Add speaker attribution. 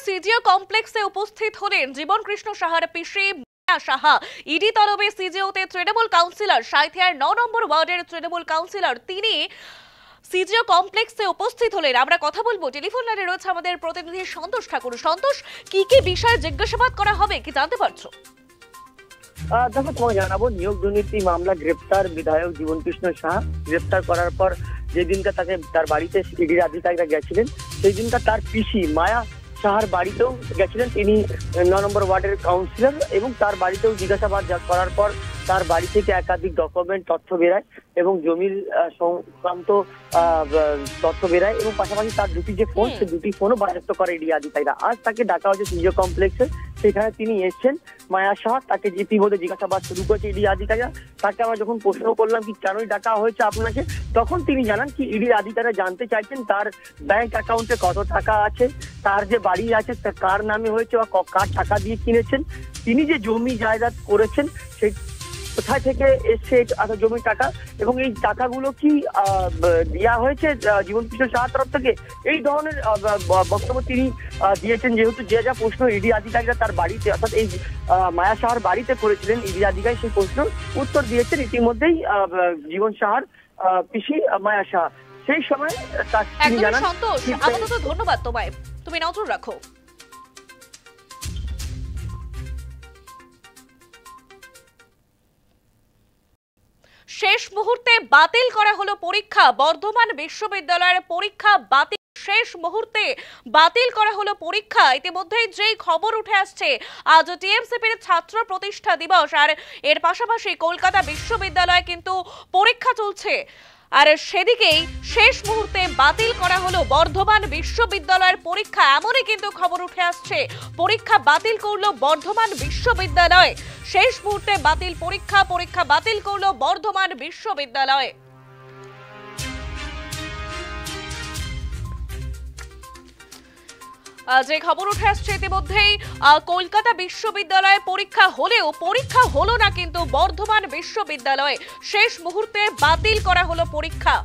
Speaker 1: CGO কমপ্লেক্সে উপস্থিত হলেন জীবন কৃষ্ণ সাহার পিসি মায়া সাহা। ইডি তলবে সিজিওতে তৃণমূল কাউন্সিলর, সাঁইথিয়ার 9 নম্বর ওয়ার্ডের তৃণমূল কাউন্সিলর তিনি সিজিও কমপ্লেক্সে উপস্থিত হলেন। আমরা কথা বলবো, টেলিফোন লাইনে রয়েছে আমাদের প্রতিনিধি সন্তোষ ঠাকুর। সন্তোষ, কি কি বিষয়ে জিজ্ঞাসাবাদ করা হবে কি জানতে পারছো?
Speaker 2: দেখো, তোমাকে জানাবো, নিয়োগ দুর্নীতি মামলা গ্রেপ্তার বিধায়ক জীবন কৃষ্ণ সাহা গ্রেপ্তার করার পর যে দিনটা তাকে তার বাড়িতে ইডির আধিকারিকরা গেছিলেন, সেই দিনটা তার পিসি মায়া সাহার বাড়িতেও গেছিলেন। তিনি 9 নম্বর ওয়ার্ডের কাউন্সিলর এবং তার বাড়িতেও জিজ্ঞাসাবাদ করার পর তার বাড়ি থেকে একাধিক ডকুমেন্ট তথ্য বেরায় এবং জমির সংক্রান্ত তথ্য বেরায় এবং পাশাপাশি তার দুটি যে ফোন, সে দুটি ফোনও বাজেয়াপ্ত করে ইডি আধিকারিকরা। আজ তাকে ডাকা হয়েছে সিজিও কমপ্লেক্সে, সেখানে তিনি এসছেন মায়া সাহা। তাকে ইতিমধ্যে জিজ্ঞাসাবাদ শুরু করেছে ইডি আধিকারিকরা। তাকে আমরা যখন প্রশ্ন করলাম কি কেনই ডাকা হয়েছে আপনাকে, তখন তিনি জানান কি ইডি আধিকারিকরা জানতে চাইছেন তার ব্যাংক অ্যাকাউন্টে কত টাকা আছে, তার যে বাড়ি আছে তা কার নামে হয়েছে বা কার টাকা দিয়ে কিনেছেন, তিনি যে জমি জায়দাদ করেছেন সেই কোথায় থেকে এসছে জমির টাকা এবং এই টাকাগুলো কি দেওয়া হয়েছে জীবন কৃষ্ণ সাহার তরফ থেকে, এই ধরনের বক্তব্য তিনি দিয়েছেন। যেহেতু যে যা প্রশ্ন ইডি আধিকারিকরা তার বাড়িতে অর্থাৎ এই মায়া সাহার বাড়িতে করেছিলেন, ইডি আধিকারিক সেই প্রশ্ন উত্তর দিয়েছেন ইতিমধ্যেই জীবন সাহার পিসি মায়া সাহা। সেই সময় তিনি জানান।
Speaker 1: সন্তোষ, আপাতত ধন্যবাদ তোমায়, তুমি নজর রাখো। শেষ মুহূর্তে বাতিল করা হলো পরীক্ষা। বর্ধমান বিশ্ববিদ্যালয়ের পরীক্ষা বাতিল, শেষ মুহূর্তে বাতিল করা হলো পরীক্ষা। ইতিমধ্যেই যেই খবর উঠে আসছে, আজ টিএমসিপির ছাত্র প্রতিষ্ঠা দিবস, আর এর পাশাপাশি কলকাতা বিশ্ববিদ্যালয়ে কিন্তু পরীক্ষা চলছে। আর সেদিকেই শেষ মুহূর্তে বাতিল করা হলো বর্ধমান বিশ্ববিদ্যালয়ের পরীক্ষা, এমনই কিন্তু খবর উঠে আসছে। পরীক্ষা বাতিল করলো বর্ধমান বিশ্ববিদ্যালয়, শেষ মুহূর্তে বাতিল পরীক্ষা, পরীক্ষা বাতিল করলো বর্ধমান বিশ্ববিদ্যালয়। যে খবর উঠে আসছে, ইতিমধ্যেই কলকাতা বিশ্ববিদ্যালয়ে পরীক্ষা হলেও পরীক্ষা হলো না কিন্তু বর্ধমান বিশ্ববিদ্যালয়ে, শেষ মুহূর্তে বাতিল করা হলো পরীক্ষা।